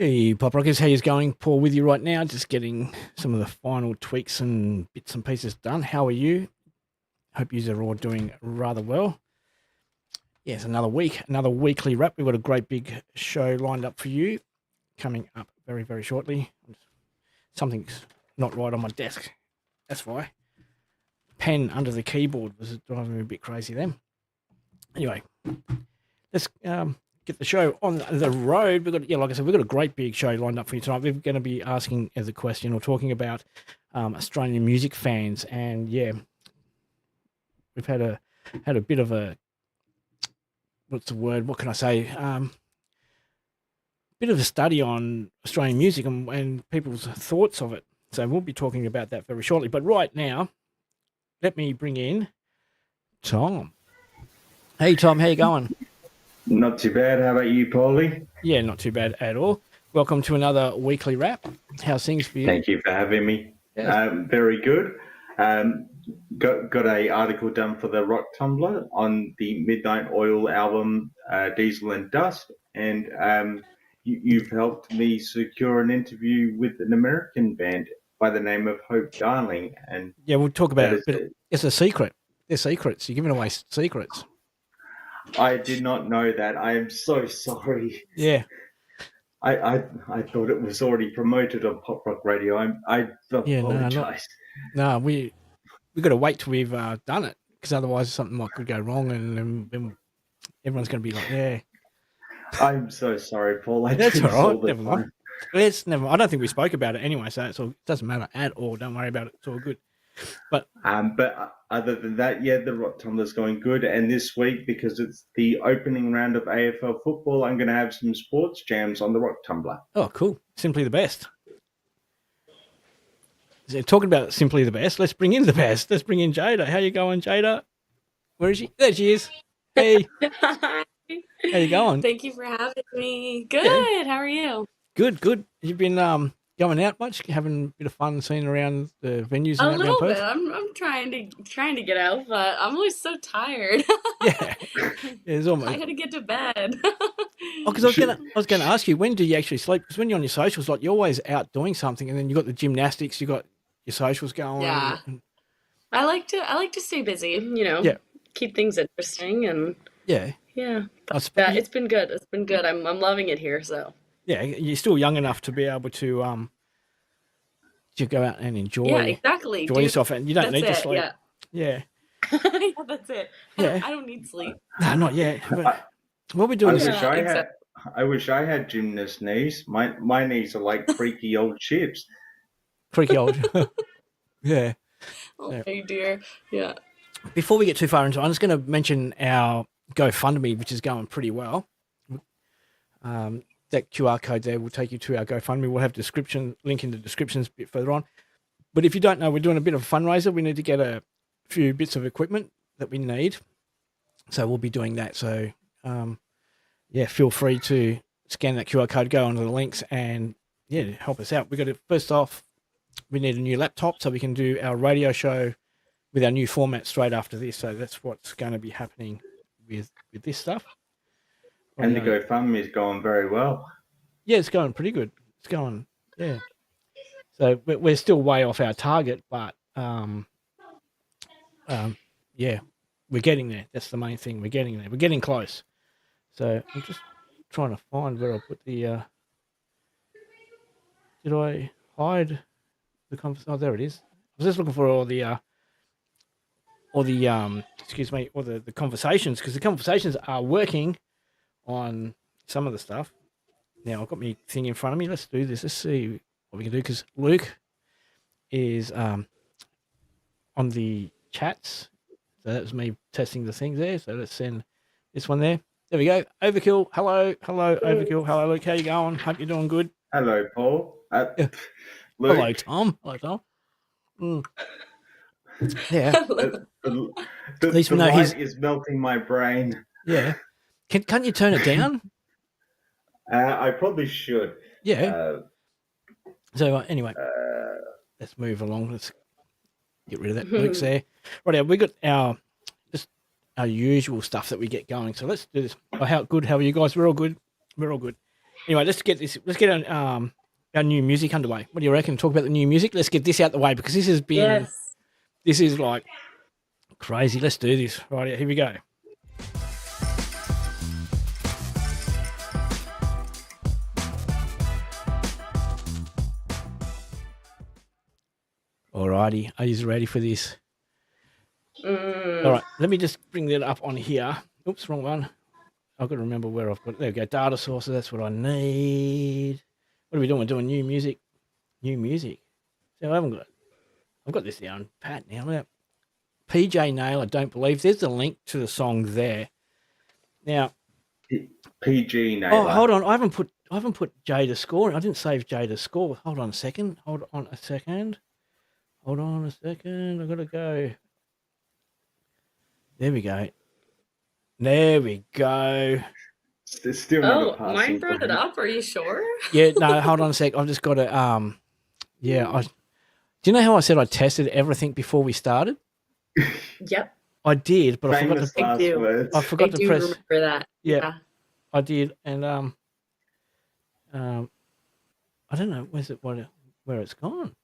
Hey, Pop Rockers, how you going? Paul with you right now, just getting some of the final tweaks and bits and pieces done. How are you? Hope you are all doing rather well. Yes, another week, another weekly wrap. We've got a great big show lined up for you coming up very, very shortly. Something's not right on my desk. That's why. Pen under the keyboard was driving me a bit crazy then. Anyway, let's get the show on the road. We've got, like I said, we've got a great big show lined up for you tonight. We're going to be asking as a question or talking about Australian music fans, and we've had a bit of a what's the word? What can I say? Bit of a study on Australian music and people's thoughts of it. So we'll be talking about that very shortly. But right now, let me bring in Tom. Hey, Tom, how you going? Not too bad. How about you, Paulie? Yeah, not too bad at all. Welcome to another weekly wrap. How's things for you? Thank you for having me. Yes. Very good. Got a article done for the Rock Tumbler on the Midnight Oil album, Diesel and Dust, and you've helped me secure an interview with an American band by the name of Hope Darling. And yeah, we'll talk about it, but it's a secret. They're secrets. You're giving away secrets. I did not know that. I am so sorry. Yeah. I thought it was already promoted on Pop Rock Radio. I apologize. No, we got to wait till we've done it, because otherwise something could go wrong, and then everyone's going to be like, "Yeah." I'm so sorry, Paul. That's all right. Never mind. I don't think we spoke about it anyway, so it doesn't matter at all. Don't worry about it. It's all good. But other than that, yeah, the Rock Tumbler's going good. And this week, because it's the opening round of AFL football, I'm going to have some sports jams on the Rock Tumbler. Oh, cool. Simply the best. So talking about simply the best, let's bring in the best. Let's bring in Jada. How you going, Jada? Where is she? There she is. Hey. Hi. How you going? Thank you for having me. Good. Yeah. How are you? Good. You've been going out much, having a bit of fun, seeing around the venues. A little bit. I'm trying to get out, but I'm always so tired. Yeah, it's almost. I gotta get to bed. Because I was gonna ask you, when do you actually sleep? Because when you're on your socials, like, you're always out doing something, and then you got the gymnastics, you got your socials going. Yeah. I like to stay busy. Yeah. Keep things interesting, and yeah. It's been good. It's been good. I'm loving it here. So. Yeah, you're still young enough to be able to go out and enjoy. Yeah, exactly. Enjoy yourself, and you don't need to sleep. Yeah. Yeah, that's it. Yeah. I don't need sleep. No, not yet. But what we're doing I wish I had gymnast knees. My knees are like creaky old chips. Creaky old. Yeah. Oh, dear. Yeah. Before we get too far into it, I'm just going to mention our GoFundMe, which is going pretty well. That QR code there will take you to our GoFundMe. We'll have link in the descriptions a bit further on. But if you don't know, we're doing a bit of a fundraiser. We need to get a few bits of equipment that we need. So we'll be doing that. So, feel free to scan that QR code, go onto the links, and, help us out. First off, we need a new laptop so we can do our radio show with our new format straight after this. So that's what's going to be happening with this stuff. And the GoFundMe is going very well. Yeah, it's going pretty good. It's going, yeah. So we're still way off our target, but we're getting there. That's the main thing. We're getting there. We're getting close. So I'm just trying to find where I put the. Did I hide the conversation? Oh, there it is. I was just looking for all the conversations, because the conversations are working on some of the stuff. Now I've got my thing in front of me. Let's do this. Let's see what we can do, because Luke is on the chats. So that was me testing the things there. So let's send this one there. There we go. Overkill. Hello, Overkill. Hello, Luke. How you going? Hope you're doing good. Hello, Paul. Luke. Hello, Tom. Yeah. The light is melting my brain. Yeah. Can't you turn it down? I probably should. Yeah. So anyway, let's move along. Let's get rid of that. Luke's there. Right, we got our usual stuff that we get going. So let's do this. How are you guys? We're all good. Anyway, let's get our new music underway. What do you reckon? Talk about the new music. Let's get this out the way because this has been this is like crazy. Let's do this. Right, here we go. Alrighty, are you ready for this? All right, let me just bring that up on here. Oops, wrong one. I've got to remember where I've got. There we go. Data sources. That's what I need. What are we doing? We're doing new music. New music. So I've got this down pat now. Look. PJ Nail, I don't believe. There's a link to the song there. Now, PG Nail. Oh, hold on. I haven't put Jada's score. I didn't save Jada's score. Hold on a second. Hold on a second. I've got to go. There we go. It's still not mine brought it up. Are you sure? Yeah, no, hold on a sec. I've just got to, do you know how I said I tested everything before we started? Yep. I did, but I forgot to press. Remember that. Yeah, I did. And, I don't know, where it's gone.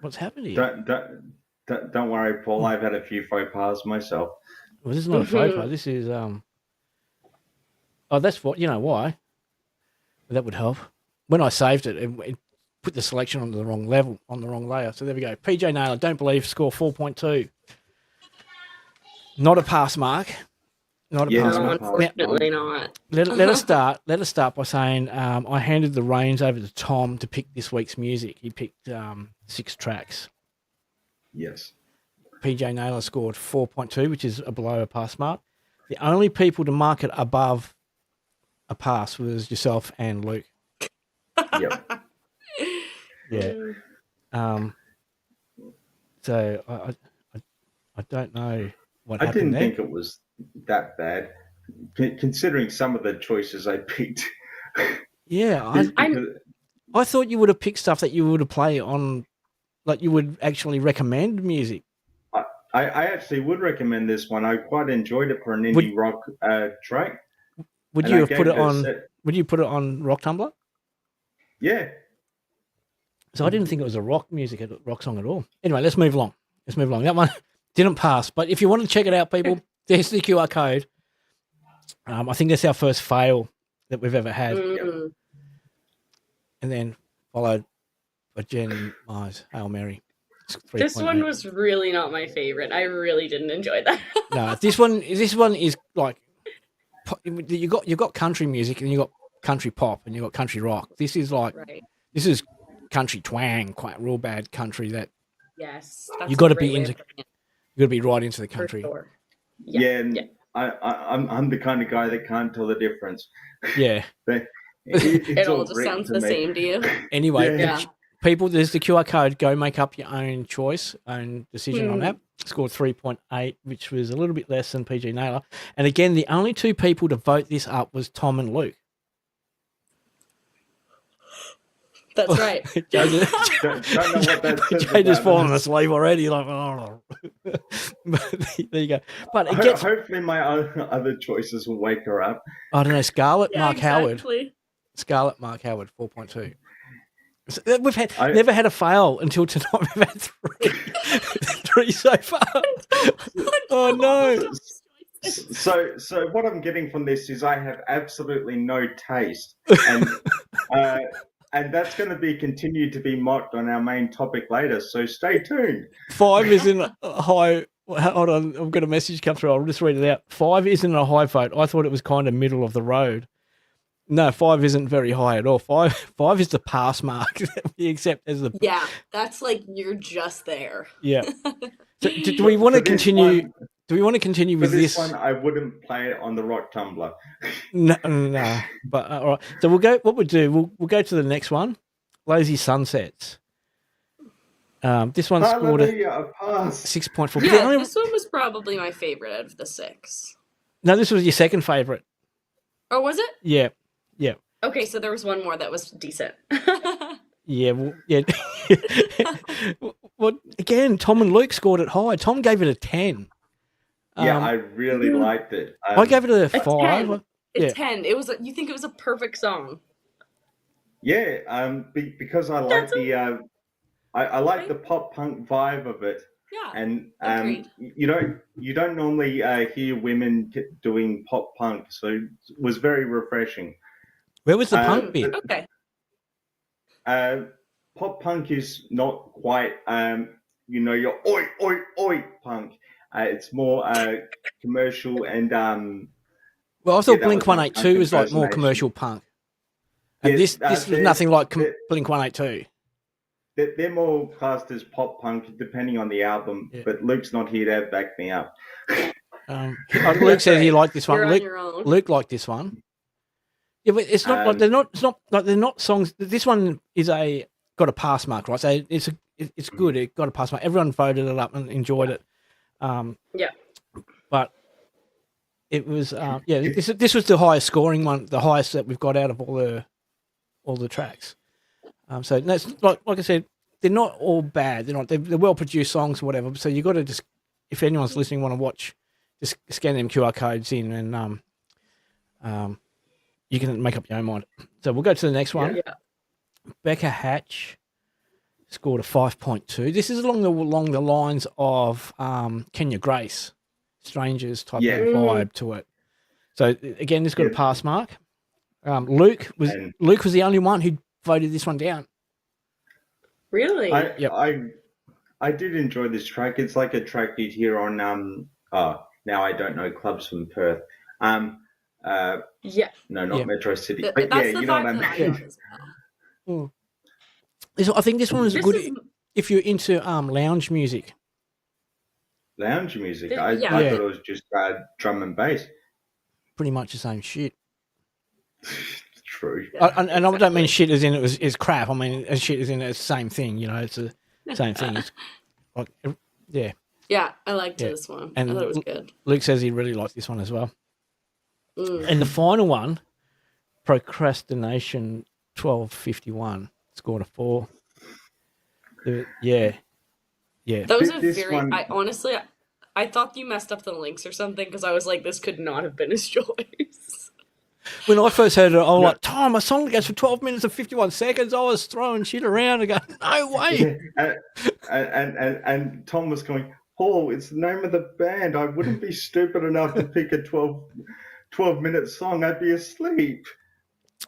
What's happened here? Don't worry, Paul. I've had a few faux pas myself. Well, this is not a faux pas. This is that's what, you know why? That would help. When I saved it, it put the selection on the wrong level, on the wrong layer. So there we go. PJ Naylor, don't believe, score 4.2. Not a pass mark. Not a pass mark. Unfortunately not. Let us start by saying I handed the reins over to Tom to pick this week's music. He picked 6 tracks. Yes. PJ Naylor scored 4.2, which is below a pass mark. The only people to mark it above a pass was yourself and Luke. Yep. Yeah. So I don't know what happened. I didn't there. think it was that bad, considering some of the choices I picked. Yeah, I thought you would have picked stuff that you would have played on, like you would actually recommend music. I actually would recommend this one. I quite enjoyed it for an indie rock track. Would you have put it on? Would you put it on Rock Tumblr? Yeah. So I didn't think it was a rock song at all. Anyway, let's move along. That one didn't pass, but if you want to check it out, people, there's the QR code. I think that's our first fail that we've ever had. Mm-hmm. And then followed by Jen Myers, Hail Mary. This one was really not my favorite. I really didn't enjoy that. No, this one is like you got country music and you got country pop and you got country rock. This is like This is country twang, quite real bad country that. Yes, you got to be into. You got to be right into the country. Sure. Yeah. I'm the kind of guy that can't tell the difference. Yeah. It all just sounds the same to you. Anyway, people, there's the QR code. Go make up your own choice, own decision on that. Scored 3.8, which was a little bit less than PG Naylor. And again, the only 2 people to vote this up was Tom and Luke. That's right. Don't know what that says. Jay just fallen asleep already. Like, oh. There you go. But hopefully my other choices will wake her up. I don't know. Scarlett, Mark Howard. Scarlett, Mark Howard, 4.2. So we've never had a fail until tonight. We've had 3 so far. Oh no. So what I'm getting from this is I have absolutely no taste, and that's going to be continued to be mocked on our main topic later. So stay tuned. 5 isn't a high. Hold on, I've got a message come through. I'll just read it out. 5 isn't a high vote. I thought it was kind of middle of the road. No, 5 isn't very high at all. 5 is the pass mark that we accept as the. Yeah, that's like you're just there. Yeah. So, do we want to continue? Do we want to continue with this? One, I wouldn't play it on the Rock Tumblr. No. But all right. So we'll go. What we'll do? We'll go to the next one. Lazy Sunsets. This one scored a 6.4. Yeah, this one was probably my favorite out of the 6. No, this was your second favorite. Oh, was it? Yeah. Okay, so there was one more that was decent. Yeah. Well, again, Tom and Luke scored it high. Tom gave it a 10. Yeah, I really liked it. I gave it a 5. Yeah. 10. It was. You think it was a perfect song? Yeah, because I like I like the pop punk vibe of it, Yeah. and Agreed. you don't normally hear women doing pop punk, so it was very refreshing. Where was the punk bit? Okay. Pop punk is not quite your oi oi oi punk. It's more commercial and Well, I thought that Blink was my punk 182 was like more impersonation. commercial punk, and Yes, this was nothing like Blink 182. They're more classed as pop punk, depending on the album. Yeah. But Luke's not here to back me up. Luke says he liked this one. You're on your own. Luke liked this one. Yeah, but it's not like they're not. It's not like they're not songs. This one is got a pass mark, right? So it's good. It got a pass mark. Everyone voted it up and enjoyed it. Yeah. But it was This was the highest scoring one, the highest that we've got out of all the tracks. So that's like I said, they're not all bad. They're well produced songs or whatever. So you got to just, if anyone's listening, want to watch, just scan them QR codes in and you can make up your own mind. So we'll go to the next one. Yeah. Becca Hatch scored a 5.2. This is along the lines of Kenya Grace, Strangers type of vibe to it. So again, this got a pass mark. Luke was the only one who voted this one down. Really? I did enjoy this track. It's like a track you'd hear on now I don't know clubs from Perth. No, not Metro City. But that's you know what I mean. Well. I think this one is good if you're into lounge music. Lounge music? I thought it was just drum and bass. Pretty much the same shit. True. And I don't mean shit as in it is crap. I mean shit as in it's the same thing. It's the same thing. It's like, yeah. Yeah, I liked this one. And I thought it was good. Luke says he really liked this one as well. And the final one, Procrastination 1251, scored a 4. Yeah. That was I honestly, I thought you messed up the links or something because I was like, this could not have been his choice. When I first heard it, I was like, Tom, a song that goes for 12 minutes and 51 seconds. I was throwing shit around and going, no way. And Tom was going, Paul, it's the name of the band. I wouldn't be stupid enough to pick a 12-minute song. I'd be asleep.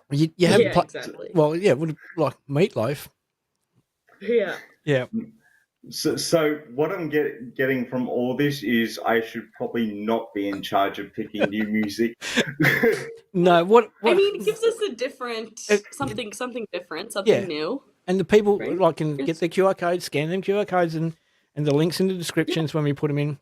You haven't exactly. Well, yeah, would like Meatloaf. Yeah. Yeah. So what I'm getting from all this is I should probably not be in charge of picking new music. No, what? I mean, it gives us a different something different, something new. And the people can get their QR codes, scan them QR codes, and the links in the descriptions when we put them in.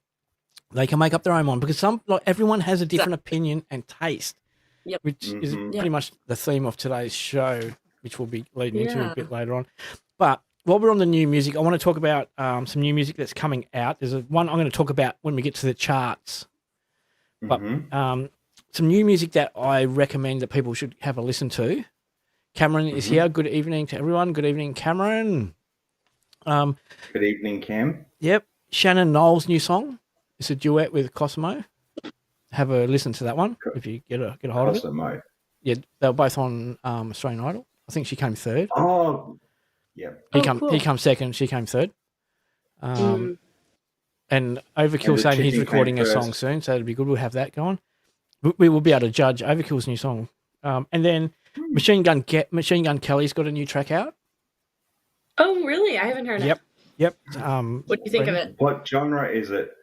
They can make up their own mind because everyone has a different opinion and taste. Yep. Which is pretty much the theme of today's show, which we'll be leading into a bit later on. But while we're on the new music, I want to talk about some new music that's coming out. There's one I'm going to talk about when we get to the charts. But some new music that I recommend that people should have a listen to. Cameron is here. Good evening to everyone. Good evening, Cameron. Good evening, Cam. Yep. Shannon Knowles' new song. It's a duet with Cosmo. Have a listen to that one if you get a hold Cosmo. of it. Yeah, they were both on Australian Idol. I think she came third. Oh, yeah. He came second. She came third. And Overkill saying he's recording a song soon, so it'd be good. We'll have that going. We will be able to judge Overkill's new song. And then Machine Gun Kelly's got a new track out. Oh, really? I haven't heard it. Yep. What do you think of it? What genre is it?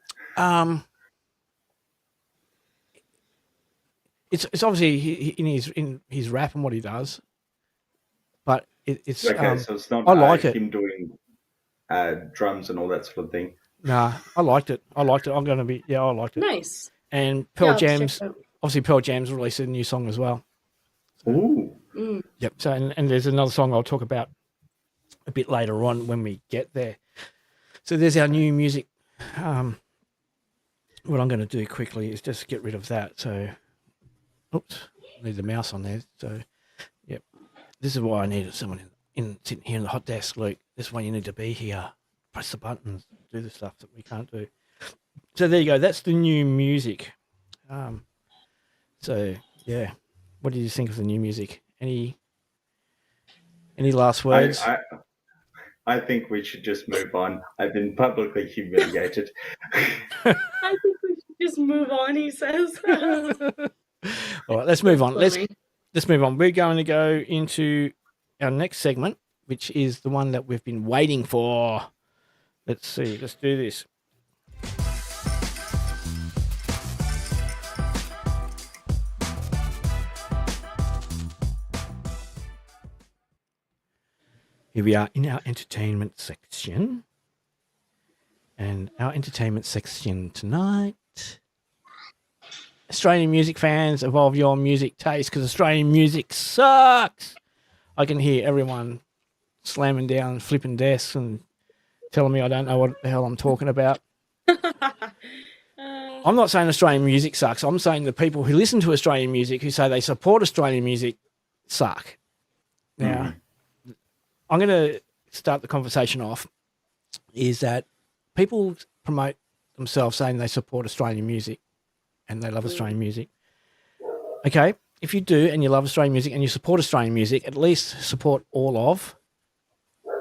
It's obviously in his rap and what he does, but it's okay. So it's not. I like it. Him doing drums and all that sort of thing. Nah, I liked it. I'm going to be I liked it. Nice. And Pearl Jam's released a new song as well. Ooh. Yep. So and there's another song I'll talk about a bit later on when we get there. So there's our new music. What I'm going to do quickly is just get rid of that. So, oops, need the mouse on there. So, yep, this is why I needed someone sitting here in the hot desk, Luke. This is why you need to be here. Press the buttons, do the stuff that we can't do. So there you go. That's the new music. So Yeah. What did you think of the new music? Any last words? I think we should just move on. I've been publicly humiliated. I think we should just move on, he says. All right, let's move on. Let's move on. We're going to go into our next segment, which is the one that we've been waiting for. Let's see. Let's do this. Here we are in our entertainment section. And our entertainment section tonight. Australian music fans, evolve your music taste because Australian music sucks. I can hear everyone slamming down, flipping desks and telling me I don't know what the hell I'm talking about. I'm not saying Australian music sucks. I'm saying the people who listen to Australian music, who say they support Australian music, suck. Now, I'm going to start the conversation off is that people promote themselves saying they support Australian music and they love Australian music. Okay, if you do and you love Australian music and you support Australian music, at least support all of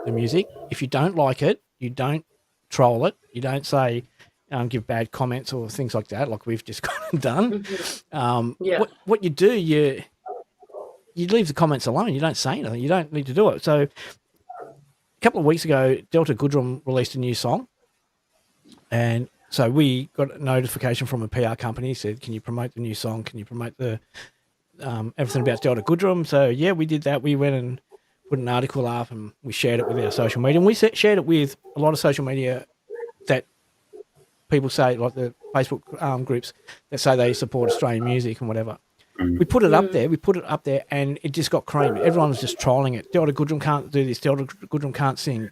the music. If you don't like it, you don't troll it. You don't say, give bad comments or things like that, like we've just gone and done. What you do, you leave the comments alone. You don't say anything. You don't need to do it. So a couple of weeks ago, Delta Goodrum released a new song. And so we got a notification from a PR company, said, can you promote the new song? Can you promote the everything about Delta Goodrum? So, yeah, we did that. We went and put an article up and we shared it with our social media. And we shared it with a lot of social media that people say, like the Facebook groups that say they support Australian music and whatever. We put it up there, and it just got creamed. Everyone was just trolling it. Delta Goodrum can't do this. Delta Goodrum can't sing,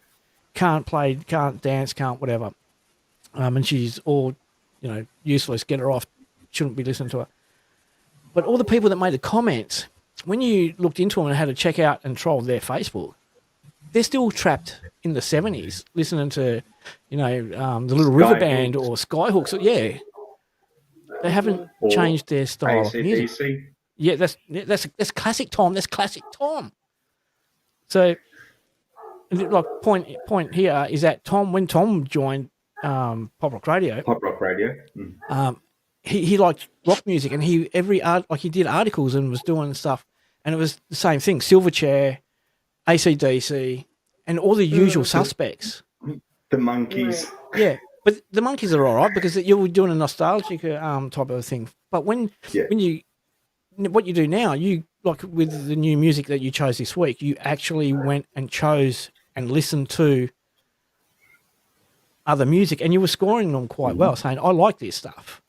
can't play, can't dance, can't whatever. And she's all, useless. Get her off. Shouldn't be listening to her. But all the people that made the comments, when you looked into them and had to check out and troll their Facebook, they're still trapped in the 70s listening to, the Little River Band or Skyhooks. Yeah. They haven't changed their style of music. Yeah, that's classic Tom. That's classic Tom. So, like point here is that when Tom joined Pop Rock Radio, he liked rock music, and he did articles and was doing stuff, and it was the same thing: Silverchair, AC/DC, and all the usual suspects. The Monkees. Yeah. But the Monkees are all right because you're doing a nostalgic type of thing. But what you do now, you like with the new music that you chose this week, you actually went and chose and listened to other music, and you were scoring them quite well, saying, "I like this stuff."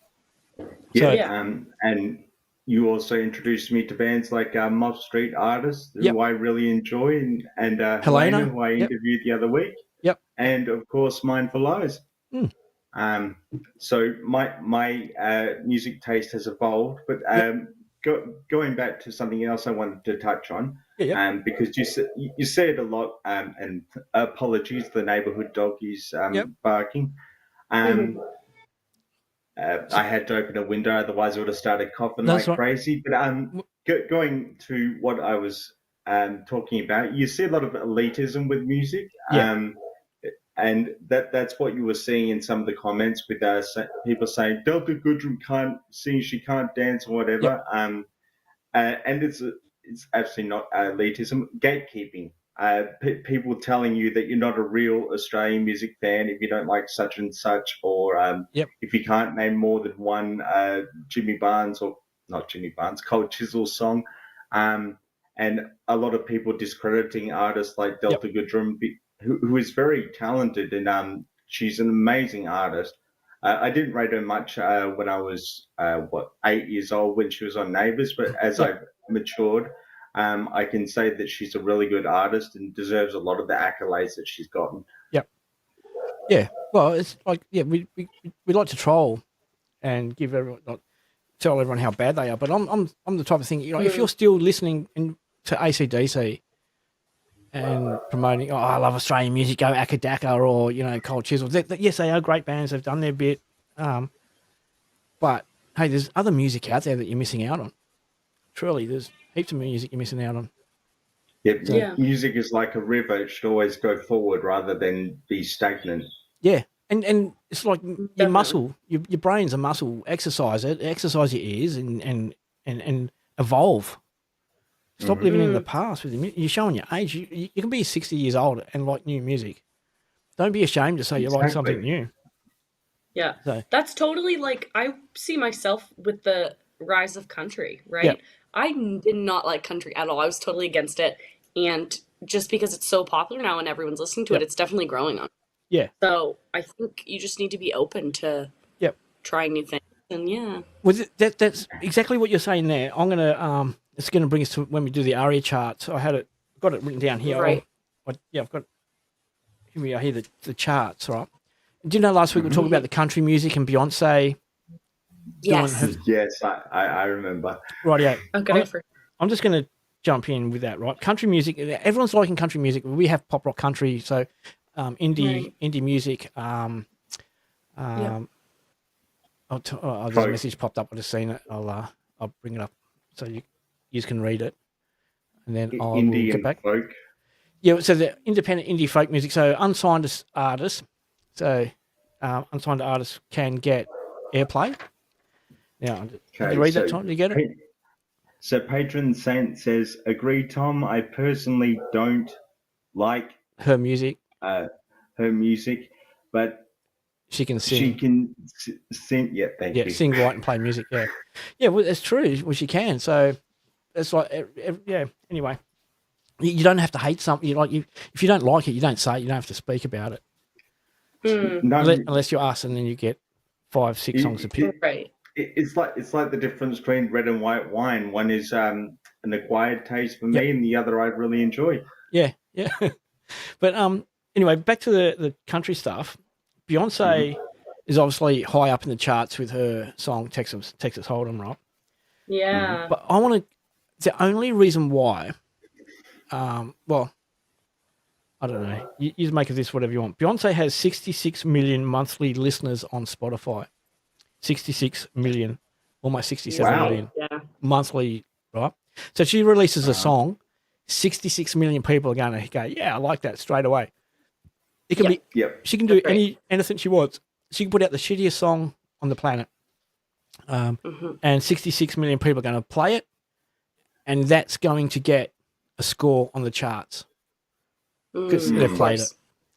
And you also introduced me to bands like Mob Street artists who I really enjoy, and Helena, who I interviewed the other week. Yep. And of course, Mindful Lies. So my music taste has evolved, but going back to something else I wanted to touch on, because you said a lot, and apologies, the neighbourhood dog is barking. I had to open a window, otherwise I would have started coughing crazy. But going to what I was talking about, you see a lot of elitism with music. And that's what you were seeing in some of the comments with people saying Delta Goodrum can't sing, she can't dance, or whatever. And it's actually not elitism, gatekeeping. People telling you that you're not a real Australian music fan if you don't like such and such, or if you can't name more than one Cold Chisel song. And a lot of people discrediting artists like Delta Goodrum, who is very talented, and she's an amazing artist. I didn't rate her much when I was 8 years old when she was on Neighbours, but as I've matured, I can say that she's a really good artist and deserves a lot of the accolades that she's gotten. Yeah. Well, it's like we like to troll and give everyone tell everyone how bad they are, but I'm the type of thing, if you're still listening to AC/DC and promoting, I love Australian music, go Akadaka or, Cold Chisel. Yes, they are great bands. They've done their bit. But, hey, there's other music out there that you're missing out on. truly, there's heaps of music you're missing out on. Yeah. Music is like a river; it should always go forward rather than be stagnant. Yeah, and it's like your muscle, your brain's a muscle. Exercise it, exercise your ears, and evolve. Stop living in the past with your You're showing your age. You can be 60 years old and like new music. Don't be ashamed to say you like something new. Yeah, that's totally like I see myself with the rise of country, right? Yeah. I did not like country at all. I was totally against it. And just because it's so popular now and everyone's listening to it, it's definitely growing on. Yeah. So I think you just need to be open to trying new things. And well, that's exactly what you're saying there. I'm gonna it's gonna bring us to when we do the ARIA charts. Got it written down here. Right. I've got here we are here the charts, right? Do you know last week we were talking about the country music and Beyonce? Yes. Yes, I remember. Right, yeah. Okay. I'm just going to jump in with that, right? Country music, everyone's liking country music. We have pop rock country, so indie music. There's a message popped up. I just seen it. I'll bring it up so you can read it, and then I'll get back. Folk. Yeah, so the independent indie folk music. So unsigned artists. So unsigned artists can get airplay. Now, did you read that, Tom? Did you get it? So Patron Saint says, agree, Tom. I personally don't like her music. But she can sing. She can sing. Yeah, thank you. Yeah, sing, write, and play music. Yeah, yeah. Well, it's true. Well, she can. So it's like, yeah. Anyway, you don't have to hate something. If you don't like it, you don't say it. You don't have to speak about it. Unless you ask, and then you get 5-6 songs to pick. Right. It's like the difference between red and white wine. One is an acquired taste for me, and the other I really enjoy. Yeah, yeah. But anyway, back to the country stuff. Beyonce is obviously high up in the charts with her song Texas Hold'em, right? Yeah. But I want to. The only reason why, well, I don't know. You make of this whatever you want. Beyonce has 66 million monthly listeners on Spotify. 66 million, almost 67 million monthly, right? So she releases a song, 66 million people are going to go, yeah, I like that straight away. It can be, she can do anything she wants. She can put out the shittiest song on the planet, and 66 million people are going to play it, and that's going to get a score on the charts because they've played it.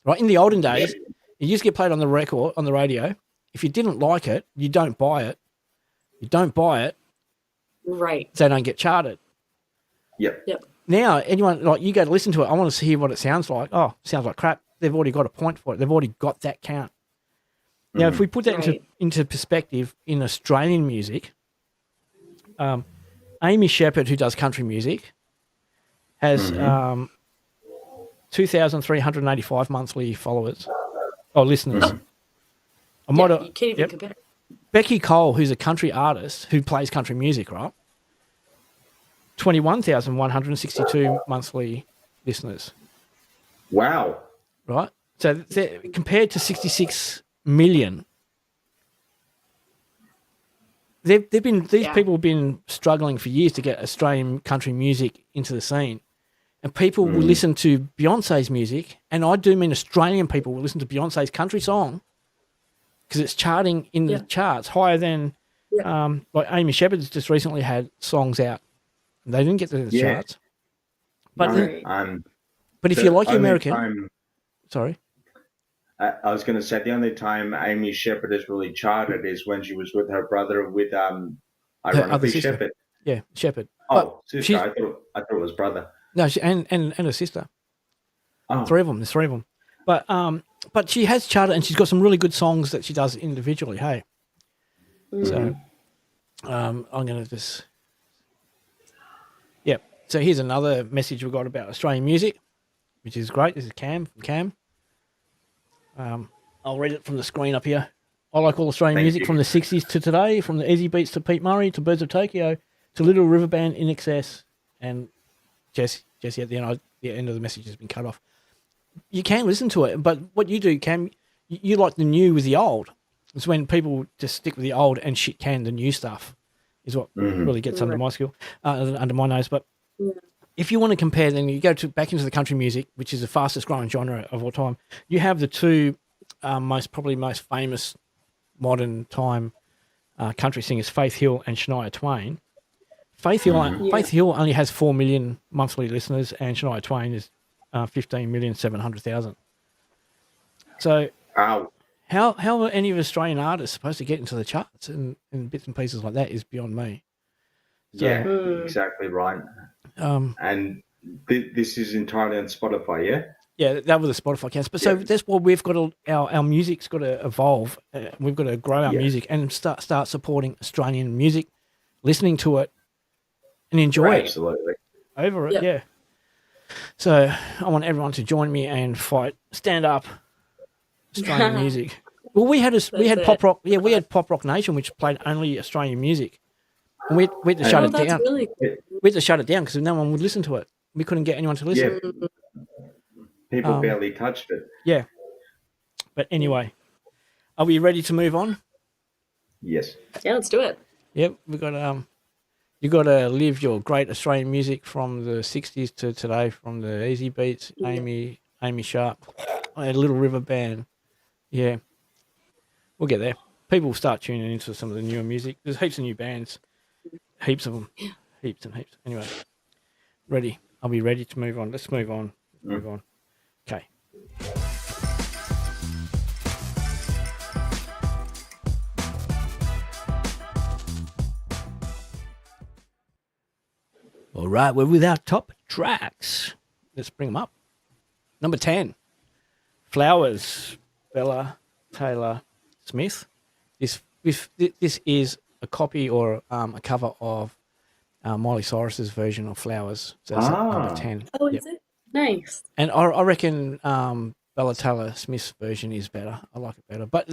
Right? In the olden days, it used to get played on the record, on the radio. If you didn't like it, you don't buy it. You don't buy it. Right. They don't get charted. Yep. Now, anyone, like, you go to listen to it, I want to hear what it sounds like. Oh, it sounds like crap. They've already got a point for it. They've already got that count. Now, if we put that into perspective in Australian music, Amy Shepherd, who does country music, has 2,385 monthly followers or listeners. You can't even compare. Becky Cole, who's a country artist who plays country music, right? 21,162 monthly listeners. Wow. Right? So compared to 66 million, these people have been struggling for years to get Australian country music into the scene. And people will listen to Beyonce's music, and I do mean Australian people will listen to Beyonce's country song because it's charting in the charts higher than, like Amy Shepherd's just recently had songs out. They didn't get to the charts. But but if you like American... Sorry? I was going to say the only time Amy Shepherd has really charted is when she was with her brother with ironically Shepherd. Yeah, Shepherd. Oh, sister. I thought it was brother. No, and her sister. Oh. There's three of them. But she has charted, and she's got some really good songs that she does individually. Hey, so I'm going to just So here's another message we got about Australian music, which is great. This is Cam from Cam. I'll read it from the screen up here. I like all Australian music from the 60s to today, from the Easy Beats to Pete Murray to Birds of Tokyo to Little River Band, In Excess, and Jesse at the end of the message has been cut off. You can listen to it, but what you do, Cam, you like the new with the old. It's when people just stick with the old and shit can the new stuff. is what really gets under my skill, under my nose. But Yeah. if you want to compare, then you go back into the country music, which is the fastest growing genre of all time. You have the two most famous modern time country singers, Faith Hill and Shania Twain. Faith Hill only has 4 million monthly listeners, and Shania Twain is 15,700,000. So how are any of Australian artists supposed to get into the charts and bits and pieces like that is beyond me. So, exactly right. And this is entirely on Spotify, yeah? Yeah, that was a Spotify count. But so that's what we've got to, our music's got to evolve. We've got to grow our music and start supporting Australian music, listening to it and enjoy it. Absolutely. Over it, yeah. So I want everyone to join me and stand up Australian music. Well, we had pop rock. Yeah, we had Pop Rock Nation, which played only Australian music. And we had to shut it down. Really cool. We had to shut it down because no one would listen to it. We couldn't get anyone to listen. Yeah. People barely touched it. Yeah. But anyway, are we ready to move on? Yes. Yeah, let's do it. Yep, we got you got to live your great Australian music from the 60s to today, from the Easy Beats, Amy Sharp, Little River Band. Yeah, we'll get there. People will start tuning into some of the newer music. There's heaps of new bands, heaps of them, heaps and heaps. Anyway, ready? Are we ready to move on? Let's move on. Move on. Okay. All right, we're with our top tracks. Let's bring them up. Number 10, Flowers, Bella Taylor Smith. This is a copy or a cover of Miley Cyrus's version of Flowers. So that's number 10. Oh, is it? Nice. And I reckon Bella Taylor Smith's version is better. I like it better. But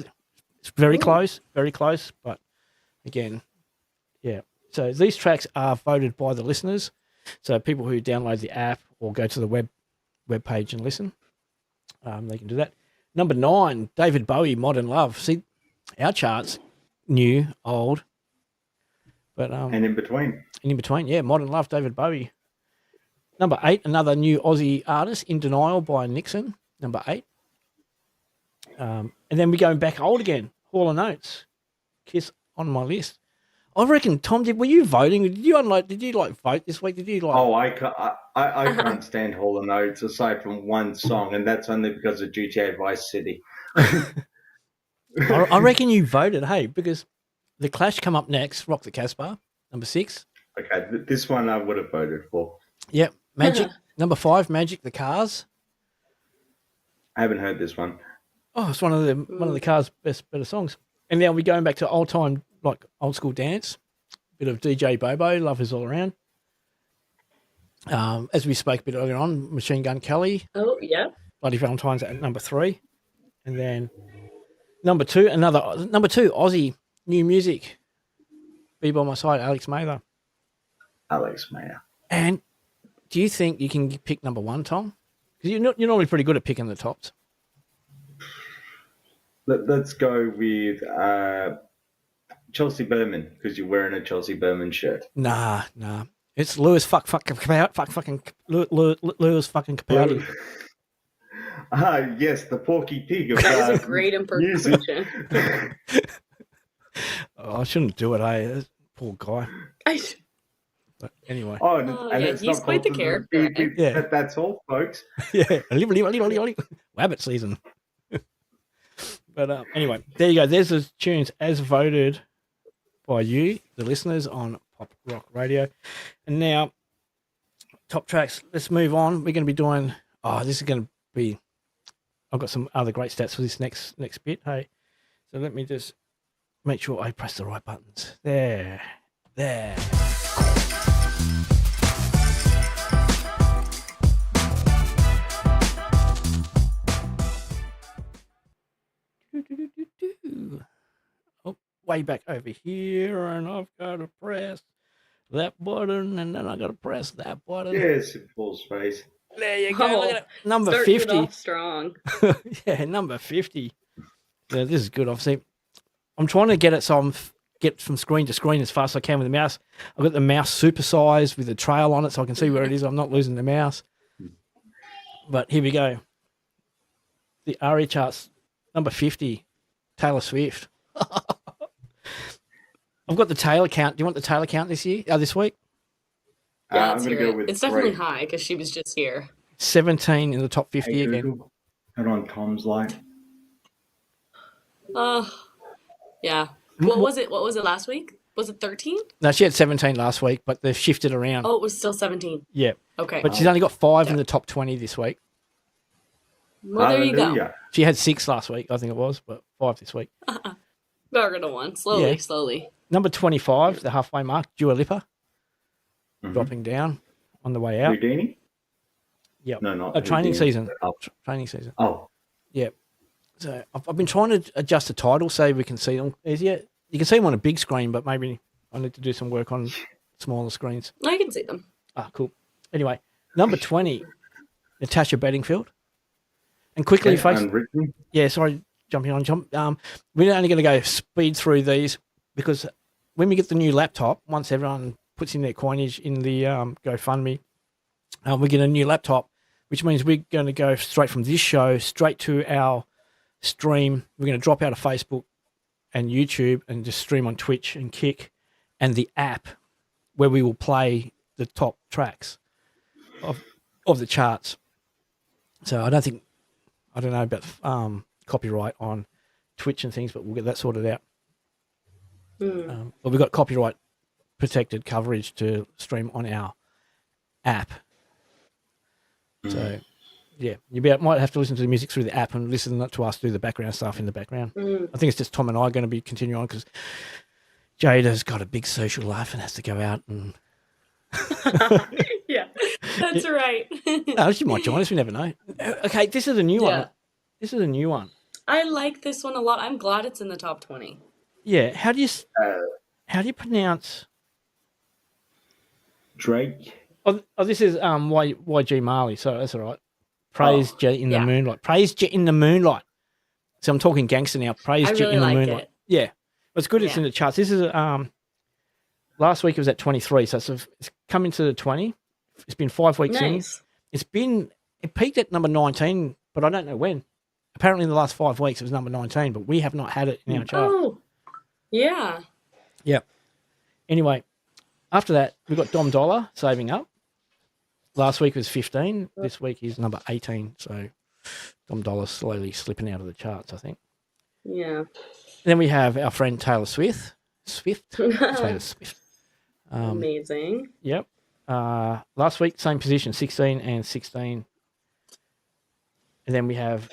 it's very close, But again, yeah. So these tracks are voted by the listeners. So people who download the app or go to the web page and listen, they can do that. Number 9, David Bowie, Modern Love. See, our charts, new, old, but and in between. And in between, yeah, Modern Love, David Bowie. Number 8, another new Aussie artist, In Denial by Nixon. Number 8. And then we're going back old again. Hall & Oates, Kiss on my list. I reckon, Tom, were you voting? Did you vote this week? Did you like? Oh, I can't stand Hall & Oates aside from one song, and that's only because of GTA Vice City. I reckon you voted, hey, because The Clash come up next. Rock the Casbah, number 6. Okay, this one I would have voted for. Yep, Magic, number 5. Magic, the Cars. I haven't heard this one. Oh, it's one of the Cars' better songs. And now we're going back to old school dance. Bit of DJ Bobo, Love Is All Around. As we spoke a bit earlier on, Machine Gun Kelly. Oh, yeah. Bloody Valentine's at number 3. And then number 2, Aussie, new music. Be By My Side, Alex Mather. And do you think you can pick number 1, Tom? Because you're normally pretty good at picking the tops. Let's go with Chelsea Berman, because you're wearing a Chelsea Berman shirt. Nah. It's Lewis fucking Capaldi. Yes, the Porky Pig. That was a great impersonation. I shouldn't do it, Poor guy. But anyway. He's quite the character. Yeah. That's all, folks. Yeah. Wabbit season. But anyway, there you go. There's the tunes as voted by you, the listeners, on Pop Rock Radio. And now, top tracks. Let's move on. We're going to be doing. This is going to be. I've got some other great stats for this next bit. Hey, so let me just make sure I press the right buttons. There. Oh, way back over here, and I've got to press that button, and then I got to press that button. Yes, it falls face. There you go. Look at it. Number 50. Off strong. Yeah, number 50. Yeah, this is good. Obviously, I'm trying to get get from screen to screen as fast as I can with the mouse. I've got the mouse supersized with a trail on it so I can see where it is. I'm not losing the mouse. But here we go. The ARIA charts, number 50, Taylor Swift. I've got the Taylor count. Do you want the Taylor count this week? Yeah, I'm going to go with it's definitely 3. high because she was just here. 17 in the top 50 Hey, again. Google, turn on Tom's light. Yeah. What was it last week? Was it 13? No, she had 17 last week, but they've shifted around. Oh, it was still 17. Yeah. Okay. But she's only got 5 in the top 20 this week. Well, there you go. She had 6 last week, I think it was, but 5 this week. We're gonna one. Slowly. Number 25, the halfway mark, Dua Lipa, dropping down on the way out. Houdini? Yep. No, not training Houdini. season. Oh. Training season. Oh. Yep. So I've been trying to adjust the title so we can see them easier. You can see them on a big screen, but maybe I need to do some work on smaller screens. I can see them. Ah, cool. Anyway, number 20, Natasha Bedingfield. And quickly, folks. Unwritten. Yeah, sorry, jumping on. We're only going to go speed through these because when we get the new laptop, once everyone puts in their coinage in the GoFundMe, we get a new laptop, which means we're going to go straight from this show straight to our stream. We're going to drop out of Facebook and YouTube and just stream on Twitch and Kick and the app where we will play the top tracks of the charts. So I don't know about copyright on Twitch and things, but we'll get that sorted out. But we've got copyright protected coverage to stream on our app. So, yeah, might have to listen to the music through the app and listen to us do the background stuff in the background. I think it's just Tom and I are going to be continuing on because Jada's got a big social life and has to go out and... Yeah, that's right. No, she might join us. We never know. Okay, this is a new one. This is a new one. I like this one a lot. I'm glad it's in the top 20. Yeah. How do you pronounce Drake? Oh, this is YG Marley. So that's all right. Praise Jet in the Moonlight. Praise Jet in the Moonlight. So I'm talking gangster now. Praise Jet in the Moonlight. Yeah, it's good. It's in the charts. This is last week it was at 23, so it's come into the 20. It's been 5 weeks in. It peaked at number 19, but I don't know when. Apparently in the last 5 weeks it was number 19, but we have not had it in our chart. Oh, yeah. Yep. Anyway, after that, we've got Dom Dollar saving up. Last week was 15. This week is number 18. So Dom Dollar slowly slipping out of the charts, I think. Yeah. Then we have our friend Taylor Swift. Taylor Swift. Amazing. Yep. Last week, same position, 16 and 16. And then we have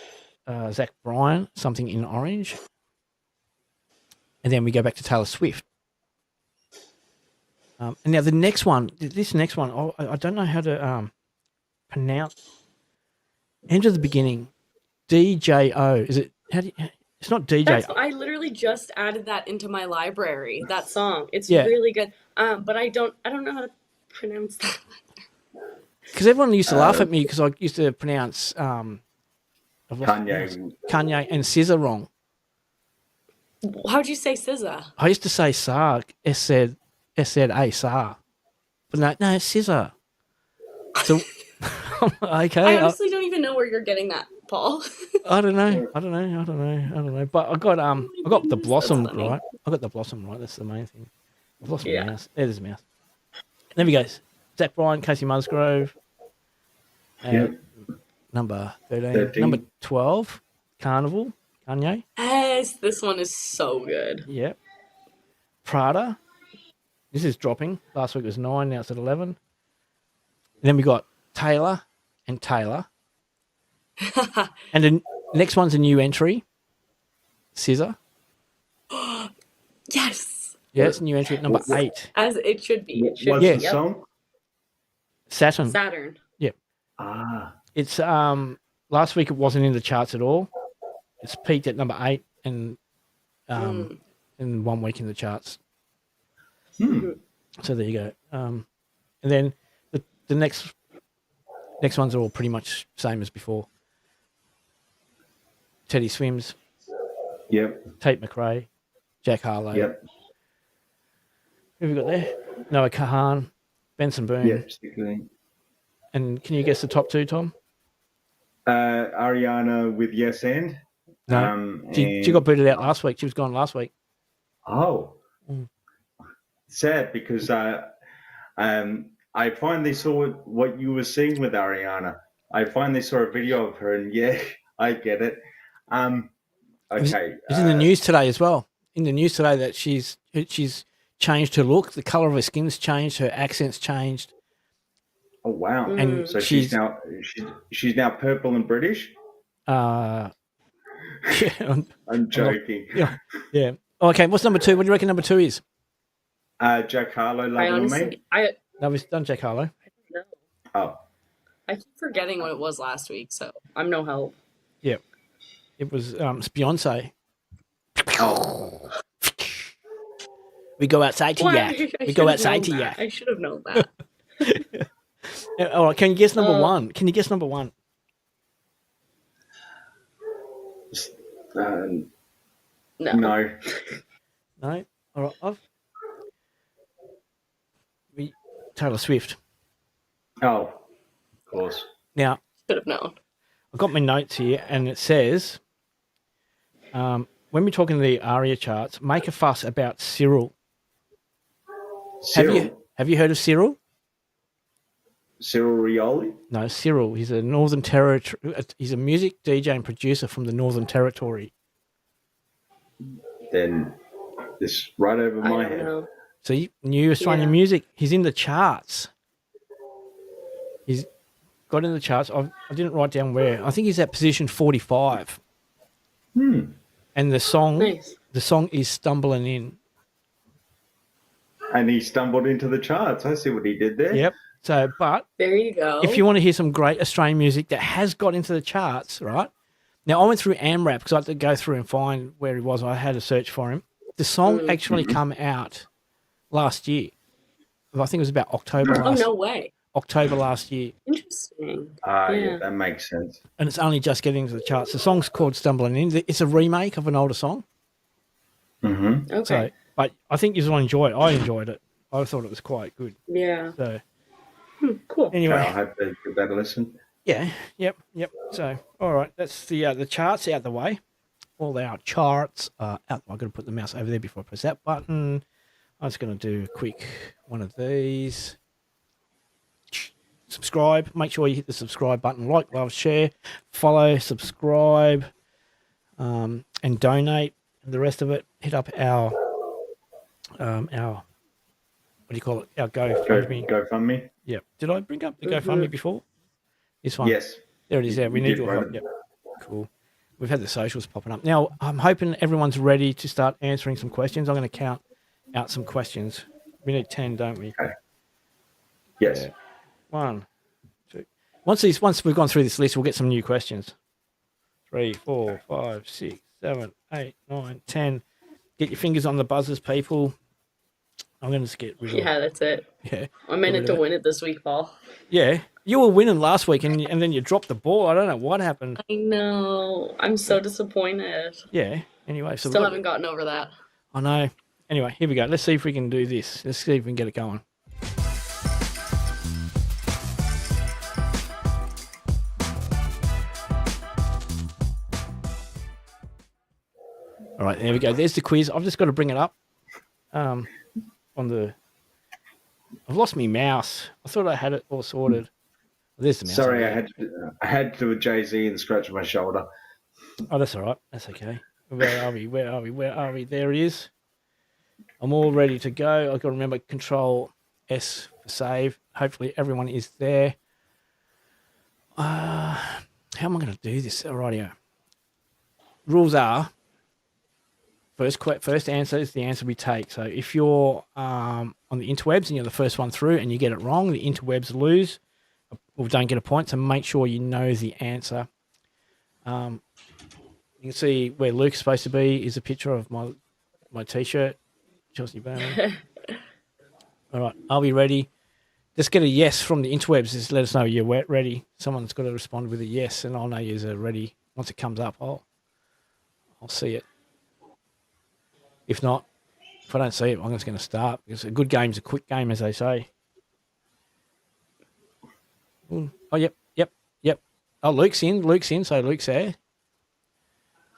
Zach Bryan, Something in Orange. And then we go back to Taylor Swift. And now the next one, I don't know how to pronounce. End of the beginning, DJO. Is it? It's not DJ. I literally just added that into my library. That song, it's really good. But I don't know how to pronounce that. Because everyone used to laugh at me because I used to pronounce Kanye and SZA wrong. How'd you say SZA? I used to say SZA, S-Z-A, SZA. But no, it's SZA. So, okay. I honestly don't even know where you're getting that, Paul. I don't know. But I got the Blossom right. I got the Blossom right. That's the main thing. I've lost my mouse. There's the mouse. There we go. Zach Bryan, Casey Musgrove. Number 13. Number 12, Carnival, Kanye. Yes, this one is so good. Yep. Prada. This is dropping. Last week was 9, now it's at 11. And then we got Taylor and Taylor. And the next one's a new entry. SZA. Yes. Yeah, it's a new entry at number 8. As it should be. What's the song? Saturn. Yep. It's last week it wasn't in the charts at all. It's peaked at number 8 and in 1 week in the charts. So there you go. And then the next ones are all pretty much same as before. Teddy Swims. Yep. Tate McRae. Jack Harlow. Yep. Who have we got there? Noah Kahan, Benson Boone. Yeah, particularly. And can you guess the top two, Tom? Ariana with Yes and. No. She got booted out last week. She was gone last week. Oh. Sad because I finally saw what you were seeing with Ariana. I finally saw a video of her, and yeah, I get it. Okay. It's in the news today as well. In the news today that she's changed her look. The color of her skin's changed. Her accent's changed. Oh wow! And so she's now purple and British. Yeah, I'm joking. Yeah. Okay, what's number two? What do you reckon number two is? Jack Harlow, Loving Me. No, it's done Jack Harlow. I don't know. Oh. I keep forgetting what it was last week, so I'm no help. Yeah. It was Beyonce. Oh. We go outside to yak. We go outside to yak. I should have known that. All right, can you guess number one? Can you guess number one? No. No? All right. Taylor Swift. Oh, of course. Now, should have known. I've got my notes here, and it says, when we're talking the ARIA charts, make a fuss about Cyril. Cyril? Have you heard of Cyril? Cyril Rioli? No, Cyril. He's a Northern Territory. He's a music DJ and producer from the Northern Territory. Then this right over my head. Know. See, new Australian music. He's in the charts. He's got in the charts. I didn't write down where. I think he's at position 45. And the song is Stumbling In. And he stumbled into the charts. I see what he did there. Yep. So, but there you go. If you want to hear some great Australian music that has got into the charts, right? Now, I went through AMRAP because I had to go through and find where he was. I had to search for him. The song actually come out last year. I think it was about October last year. Oh, no way. October last year. Interesting. Yeah, that makes sense. And it's only just getting into the charts. The song's called Stumbling In. It's a remake of an older song. Mm-hmm. Okay. So, but I think you'll enjoy it. I enjoyed it. I thought it was quite good. Yeah. So, cool. Anyway. Okay, I'll have to give that a listen. Yeah. Yep. So, all right. That's the charts out the way. All our charts are out. I've got to put the mouse over there before I press that button. I'm just going to do a quick one of these. Subscribe. Make sure you hit the subscribe button. Like, love, share, follow, subscribe, and donate. And the rest of it, hit up our what do you call it? Our GoFundMe. GoFundMe. Yep. Did I bring up the GoFundMe before? This one. Yes. There it is. There. We need your help. Yep. Cool. We've had the socials popping up. Now, I'm hoping everyone's ready to start answering some questions. I'm going to count out some questions. We need 10, don't we? Okay. Yes. 1, 2. Once we've gone through this list, we'll get some new questions. 3, 4, 5, 6, 7, 8, 9, 10. Get your fingers on the buzzers, people. I'm going to just get rid of it. Yeah, that's it. Yeah. I'm in it to win it this week, Paul. Yeah. You were winning last week and then you dropped the ball. I don't know what happened. I know. I'm so disappointed. Yeah. Anyway. So Still haven't gotten over that. I know. Anyway, here we go. Let's see if we can do this. Let's see if we can get it going. All right, there we go. There's the quiz. I've just got to bring it up. I've lost my mouse. I thought I had it all sorted. There's the mouse. Sorry, I had to do a Jay-Z and scratch my shoulder. Oh, that's all right. That's okay. Where are we? There he is. I'm all ready to go. I've got to remember Control S for save. Hopefully everyone is there. How am I going to do this? Alrighty. Rules are, first answer is the answer we take. So if you're on the interwebs and you're the first one through and you get it wrong, the interwebs lose or don't get a point. So make sure you know the answer. You can see where Luke's supposed to be is a picture of my T-shirt. Chelsea Bowman. All right, are we ready? Just get a yes from the interwebs. Just let us know you're ready. Someone's got to respond with a yes, and I'll know you're ready. Once it comes up, I'll see it. If not, If I don't see it, I'm just going to start because a good game's a quick game, as they say. Oh, yep. Oh, Luke's in, so Luke's there.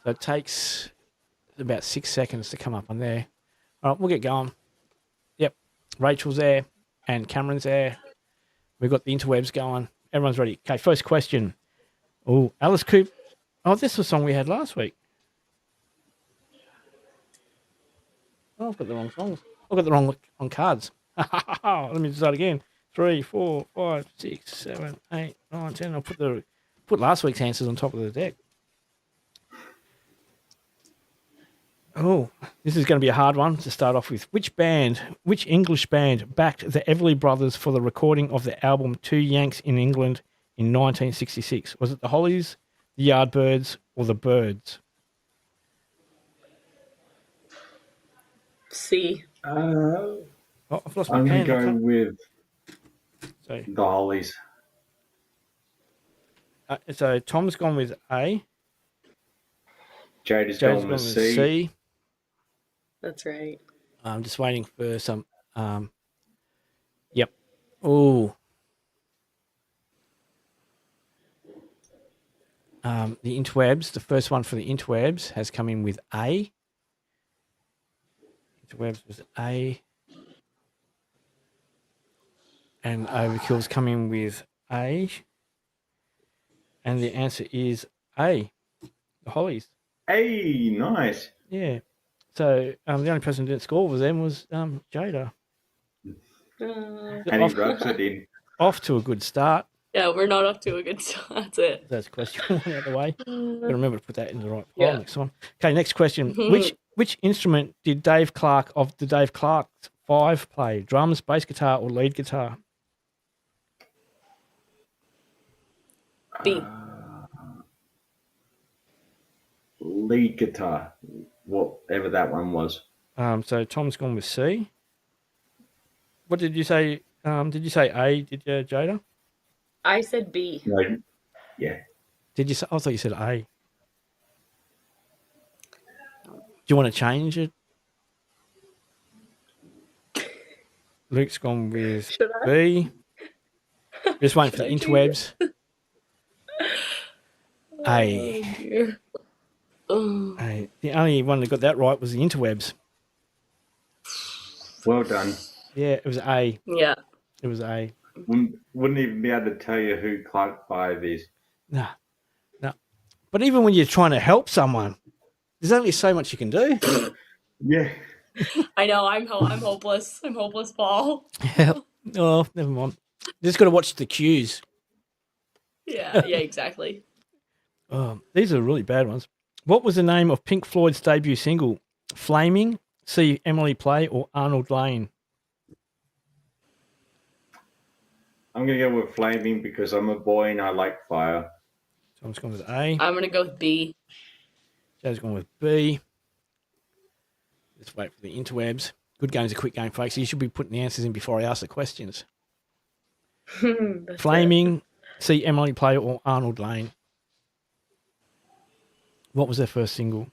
So it takes about 6 seconds to come up on there. All right, we'll get going. Yep, Rachel's there and Cameron's there. We've got the interwebs going. Everyone's ready. Okay, first question. Oh, Alice Coop. Oh, this was a song we had last week. Oh, I've got the wrong songs. I've got the wrong cards. Let me start again. 3, 4, 5, 6, 7, 8, 9, 10. I'll put last week's answers on top of the deck. Oh, this is going to be a hard one to start off with. Which English band backed the Everly Brothers for the recording of the album Two Yanks in England in 1966? Was it the Hollies, the Yardbirds, or the Byrds? C. Oh, I've lost my I'm pen. going to go with the Hollies. So Tom's gone with A. Jade is going with C. That's right. I'm just waiting for some. Yep. Oh. The interwebs. The first one for the interwebs has come in with A. Interwebs was A. And Overkill's coming with A. And the answer is A. The Hollies. Hey, nice. Yeah. So the only person who didn't score was Jada. And he rubs it in. Off to a good start. Yeah, we're not up to a good start. That's it. That's question one out of the way. Gotta remember to put that in the right pile next one. Okay, next question. Which instrument did Dave Clark of the Dave Clark 5 play? Drums, bass guitar, or lead guitar? B. Lead guitar, whatever that one was. So Tom's gone with C. What did you say? Did you say A? Did you, Jada? I said B. No, yeah. Did you say? I thought you said A. Do you want to change it? Luke's gone with B. Just waiting for the interwebs. A. A. The only one that got that right was the interwebs. Well done. Yeah, it was A. Yeah. It was A. Wouldn't even be able to tell you who Clark 5 is. No. But even when you're trying to help someone, there's only so much you can do. Yeah. I know. I'm hopeless. I'm hopeless, Paul. Yeah. Oh, never mind. Just got to watch the cues. Yeah, exactly. These are really bad ones. What was the name of Pink Floyd's debut single? Flaming, See Emily Play, or Arnold Lane? I'm going to go with Flaming because I'm a boy and I like fire. So I'm just going with A. I'm going to go with B. Joe's going with B. Let's wait for the interwebs. Good game's a quick game, folks. You should be putting the answers in before I ask the questions. Flaming, See Emily Play, or Arnold Lane? What was their first single?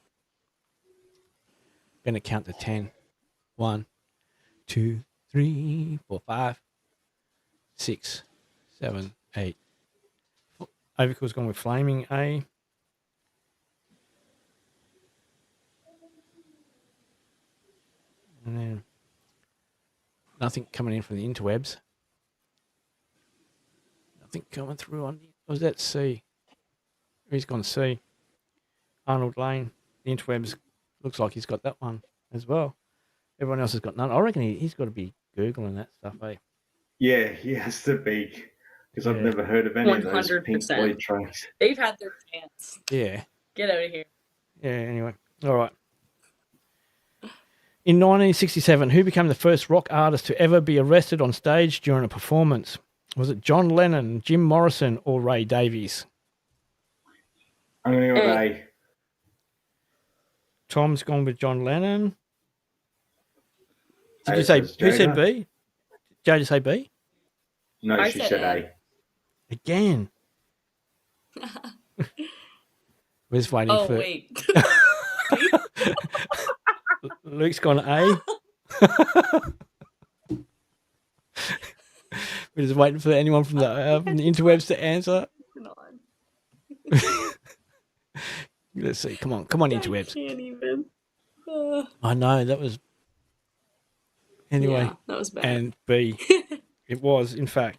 Going to count to 10. 1, 2, 3, 4, 5, 6, 7, 8. Overkill's gone with Flaming A. And then nothing coming in from the interwebs. Nothing coming through on. Was that C? He's gone C. Arnold Lane. The interwebs looks like he's got that one as well. Everyone else has got none. I reckon he's got to be Googling that stuff, eh? Yeah, he has to be. Because I've never heard of any 100%. Of those Pink Floyd tracks. They've had their chance. Yeah. Get out of here. Yeah, anyway. All right. In 1967, who became the first rock artist to ever be arrested on stage during a performance? Was it John Lennon, Jim Morrison, or Ray Davies? I'm going to go with A. Tom's gone with John Lennon. Did you say, who said B? Joe, did you say B? No, I she said A. Again. We're just waiting for... wait. Luke's gone A. We're just waiting for anyone from the interwebs to answer. Let's see. Come on, interwebs. I can't even. I know that was. Anyway, yeah, that was bad. And B, it was in fact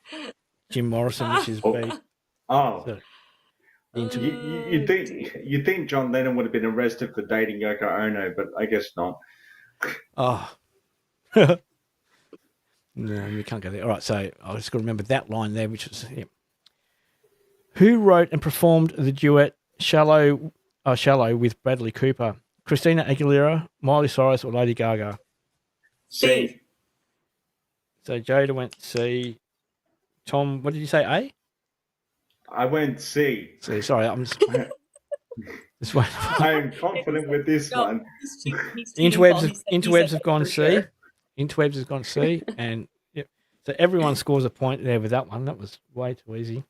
Jim Morrison, which is B. Oh. So, you think John Lennon would have been arrested for dating Yoko Ono, but I guess not. Oh. No, we can't go there. All right, so I just got to remember that line there, which was who wrote and performed the duet "Shallow" with Bradley Cooper? Christina Aguilera, Miley Cyrus, or Lady Gaga? C. So Jada went C. Tom, what did you say? A? I went C. C. Sorry, I'm just waiting. I'm confident with this one. Interwebs have gone C. Sure. Interwebs has gone C, and yep. So everyone scores a point there with that one. That was way too easy.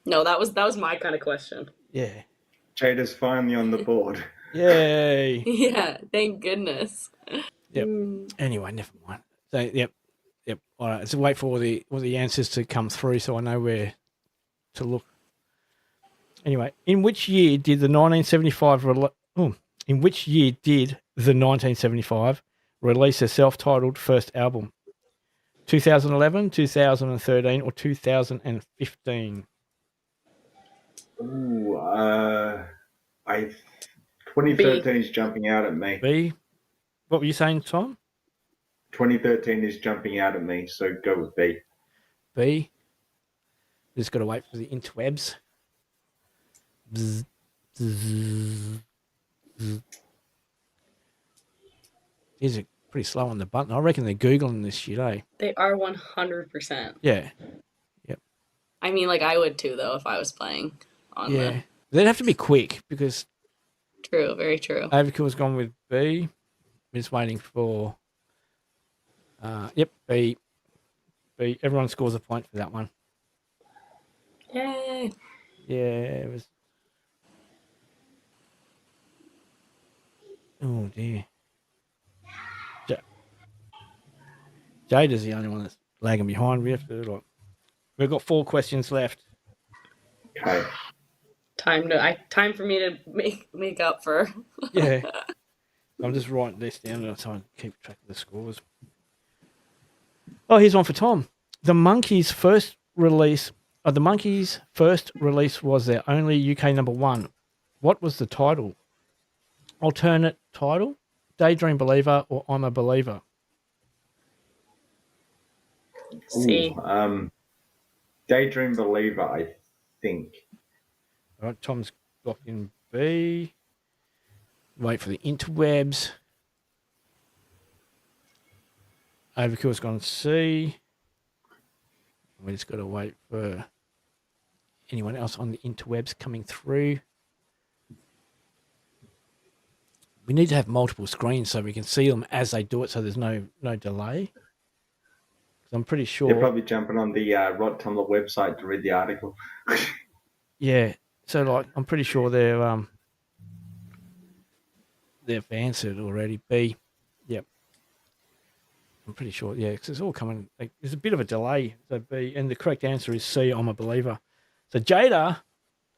No, that was my kind of question. Yeah. Jada's finally on the board. Yay! Yeah, thank goodness. Yep. Anyway, never mind. So yep. All right. So wait for all the answers to come through, so I know where to look. Anyway, in which year did the 1975 release their self-titled first album? 2011, 2013, or 2015? Ooh, 2013 is jumping out at me. B. What were you saying, Tom? 2013 is jumping out at me, so go with B. B. Just got to wait for the interwebs. Bzz, bzz, bzz. These are pretty slow on the button. I reckon they're Googling this shit, eh? They are 100%. Yeah. Yep. I mean, like, I would too, though, if I was playing on the... They'd have to be quick because... True, very true. Overkill's gone with B. I'm just waiting for... Yep, B. B. Everyone scores a point for that one. Yay. Yeah, it was... Oh, dear. Jada's the only one that's lagging behind. We've got 4 questions left. Okay. Time for me to make up for. Yeah. I'm just writing this down and I'm trying to keep track of the scores. Oh, here's one for Tom. The Monkeys' first release was their only UK number 1. What was the title? Alternate title? Daydream Believer or I'm a Believer? C. Daydream Believer, I think. All right, Tom's got in B. Wait for the interwebs. Overkill's gone C. We just got to wait for anyone else on the interwebs coming through. We need to have multiple screens so we can see them as they do it, so there's no delay. I'm pretty sure they're probably jumping on the Rod Tumblr website to read the article. Yeah, so like I'm pretty sure they've answered already. B, yep. I'm pretty sure, yeah, because it's all coming. There's a bit of a delay. So B, and the correct answer is C. I'm a Believer. So Jada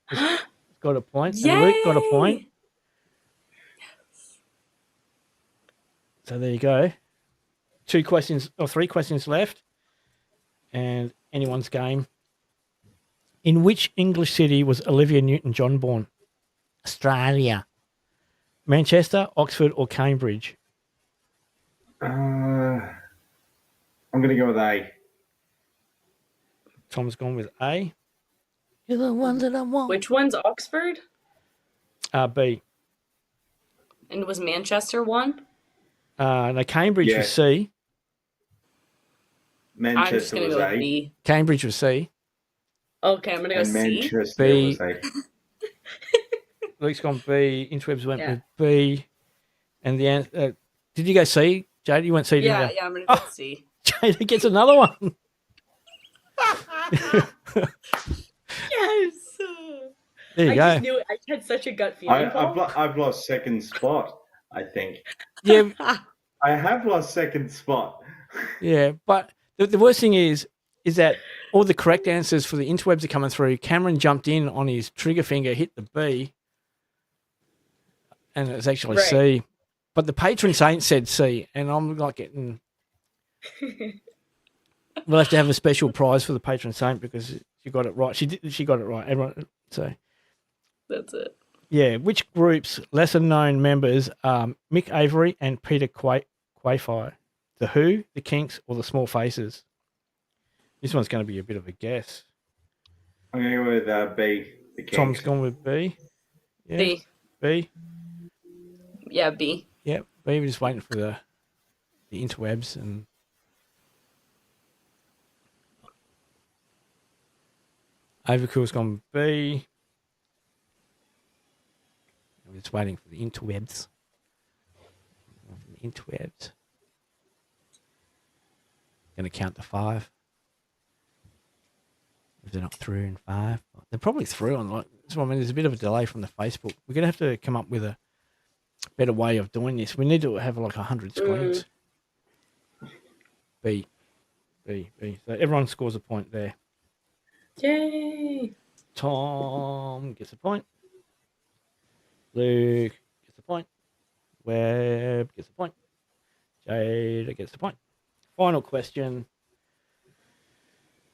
has got a point, and Luke got a point. Yes. So there you go. 3 questions left. And anyone's game. In which English city was Olivia Newton-John born? Australia. Manchester, Oxford, or Cambridge? I'm going to go with A. Tom's gone with A. You're the one that I want. Which one's Oxford? B. And was Manchester one? No, Cambridge was C. Manchester was A. B. Cambridge was C. Okay, I'm going to go C. Manchester B. was A. Luke's gone B. Interwebs went with B. And the answer... did you go C? Jada, you went C, didn't you? Yeah, I'm going to go C. Jada gets another one. Yes. There you go. Just knew it. I had such a gut feeling. I've lost second spot, I think. Yeah. I have lost second spot. Yeah, but the worst thing is that all the correct answers for the interwebs are coming through. Cameron jumped in on his trigger finger, hit the B, and it's actually C. But the patron saint said C, and I'm not getting. We'll have to have a special prize for the patron saint because she got it right. She got it right. Everyone, so that's it. Yeah, which group's lesser known members are Mick Avery and Peter Quayfire? The Who, the Kinks, or the Small Faces? This one's going to be a bit of a guess. I'm going to go with B. The Kinks. Tom's gone with B. Yeah. B. B. Yeah, B. Yeah, B. We're just waiting for the interwebs and. Overcool's gone B. We're just waiting for the interwebs. Going to count to 5. If they're not through in 5, they're probably through on like. So I mean, there's a bit of a delay from the Facebook. We're going to have to come up with a better way of doing this. We need to have like 100 screens. B. So everyone scores a point there. Yay! Tom gets a point. Luke gets a point. Webb gets a point. Jada gets a point. Final question.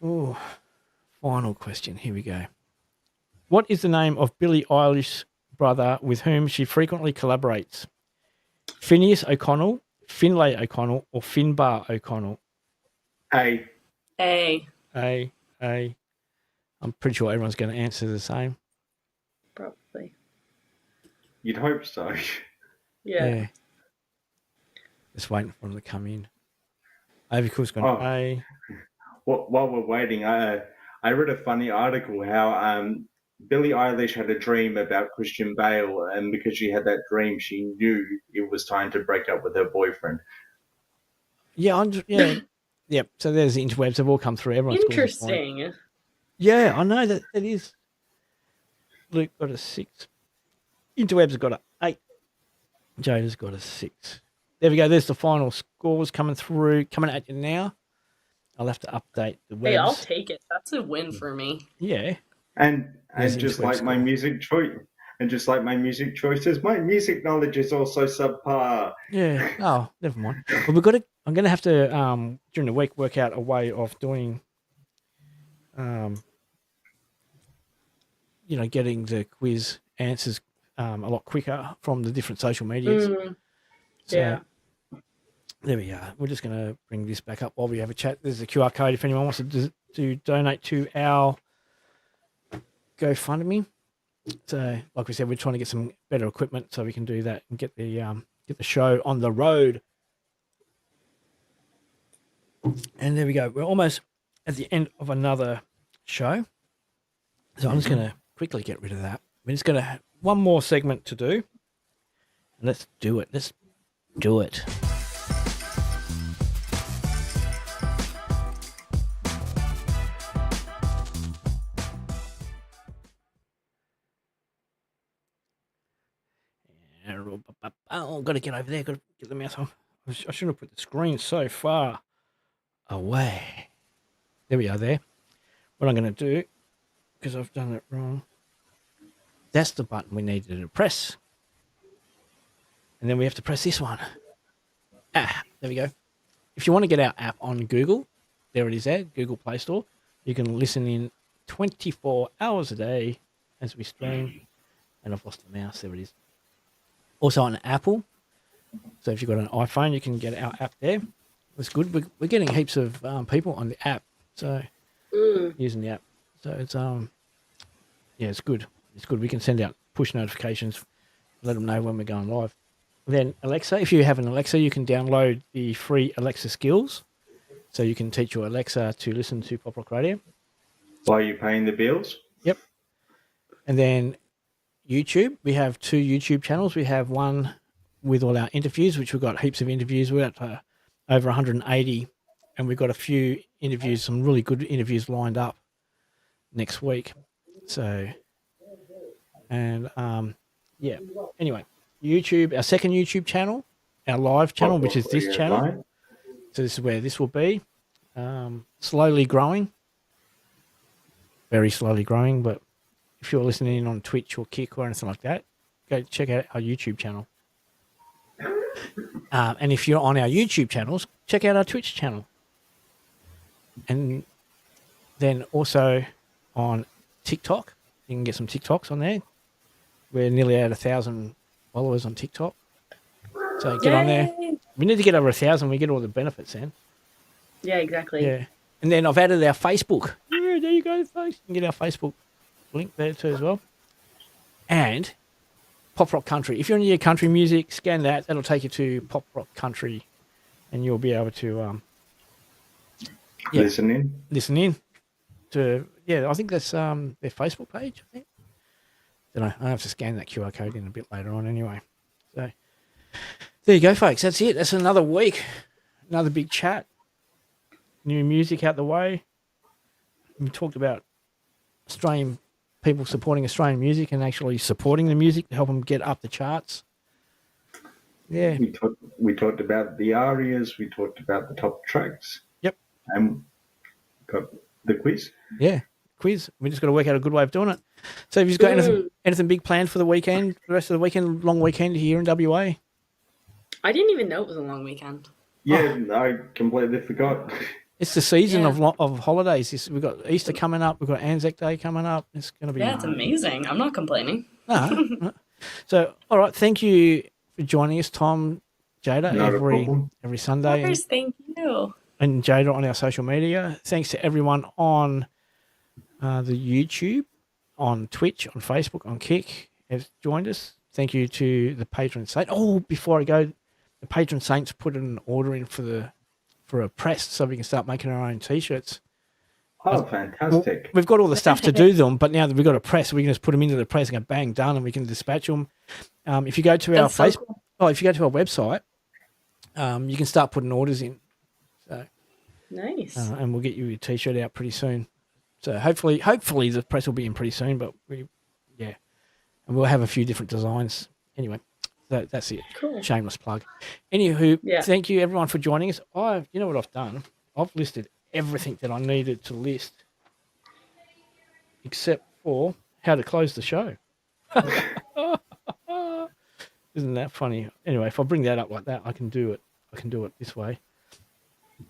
Ooh, final question. Here we go. What is the name of Billie Eilish's brother with whom she frequently collaborates? Phineas O'Connell, Finlay O'Connell, or Finbar O'Connell? A. I'm pretty sure everyone's going to answer the same. Probably. You'd hope so. Yeah. Just waiting for them to come in. Overcool's gone A. While we're waiting, I read a funny article how Billie Eilish had a dream about Christian Bale, and because she had that dream, she knew it was time to break up with her boyfriend. Yeah. So there's the interwebs. They've all come through. Everyone's interesting. Yeah, I know that is. Luke got a 6. Interwebs have got a 8. Jada's got a 6. There we go. There's the final scores coming at you now. I'll have to update the webs. Hey, I'll take it. That's a win for me. Yeah. And just like my music choice, my music knowledge is also subpar. Yeah. Oh, never mind. Well, I'm going to have to during the week work out a way of doing, getting the quiz answers a lot quicker from the different social medias. Yeah. There we are. We're just going to bring this back up while we have a chat. There's a QR code if anyone wants to donate to our GoFundMe. So, like we said, we're trying to get some better equipment so we can do that and get the show on the road. And there we go. We're almost at the end of another show. So I'm just going to quickly get rid of that. We're just going to have one more segment to do. And let's do it. Oh, got to get over there. Got to get the mouse off. I shouldn't have put the screen so far away. There we are there. What I'm going to do, because I've done it wrong, that's the button we needed to press. And then we have to press this one. There we go. If you want to get our app on Google, there it is there, Google Play Store. You can listen in 24 hours a day as we stream. And I've lost the mouse. There it is. Also on Apple. So if you've got an iPhone, you can get our app there. It's good. We're getting heaps of people on the app. So using the app. So it's it's good. It's good. We can send out push notifications, let them know when we're going live. Then Alexa, if you have an Alexa, you can download the free Alexa skills. So you can teach your Alexa to listen to Pop Rock Radio. While you're paying the bills? Yep. And then YouTube, we have 2 YouTube channels. We have one with all our interviews, which we've got heaps of interviews. We're at over 180, and we've got a few interviews, some really good interviews lined up next week. So, and anyway, YouTube, our second YouTube channel our live channel, which is this channel. Live. So this is where this will be. Slowly growing. Very slowly growing, but if you're listening in on Twitch or Kick or anything like that, go check out our YouTube channel. And if you're on our YouTube channels, check out our Twitch channel. And then also on TikTok, you can get some TikToks on there. We're nearly at 1,000 followers on TikTok. So get on there. We need to get over 1,000. We get all the benefits then. Yeah, exactly. Yeah. And then I've added our Facebook. Yeah, there you go, folks. You can get our Facebook link there too as well. And Pop Rock Country. If you're into your country music, scan that. That'll take you to Pop Rock Country. And you'll be able to listen in to, I think that's their Facebook page, I think. Don't know. I have to scan that QR code in a bit later on anyway. So there you go, folks. That's it. That's another week. Another big chat. New music out the way. We talked about Australian people supporting Australian music and actually supporting the music to help them get up the charts. Yeah. We talked about the arias. We talked about the top tracks. Yep. And got the quiz. Yeah, quiz. We just got to work out a good way of doing it. So have you got anything big planned for the weekend, the rest of the weekend, long weekend here in WA? I didn't even know it was a long weekend. Yeah, I completely forgot. It's the season of holidays. We've got Easter coming up. We've got Anzac Day coming up. It's going to be... Yeah, it's amazing. I'm not complaining. So, all right. Thank you for joining us, Tom, Jada, every Sunday. Of course, thank you. And Jada on our social media. Thanks to everyone on the YouTube, on Twitch, on Facebook, on Kick has joined us. Thank you to the patron saint. Oh, before I go, the patron saints put an order in for a press so we can start making our own T-shirts. Oh, fantastic. We've got all the stuff to do them, but now that we've got a press, we can just put them into the press and go bang, done, and we can dispatch them. If you go to our Facebook, if you go to our website, you can start putting orders in. So nice. And we'll get you a T-shirt out pretty soon. So hopefully the press will be in pretty soon, but and we'll have a few different designs. Anyway, that's it. Cool. Shameless plug. Anywho, thank you everyone for joining us. You know what I've done? I've listed everything that I needed to list, except for how to close the show. Isn't that funny? Anyway, if I bring that up like that, I can do it. I can do it this way.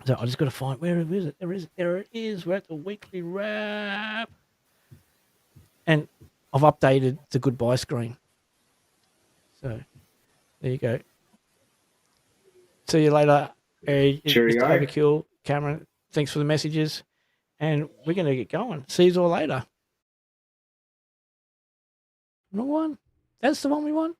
So I just got to find where is it? There it is. We're at the weekly wrap, and I've updated the goodbye screen. So there you go. See you later. Cheerio. Mr. Overkill, Cameron. Thanks for the messages, and we're going to get going. See you all later. Wrong one. That's the one we want.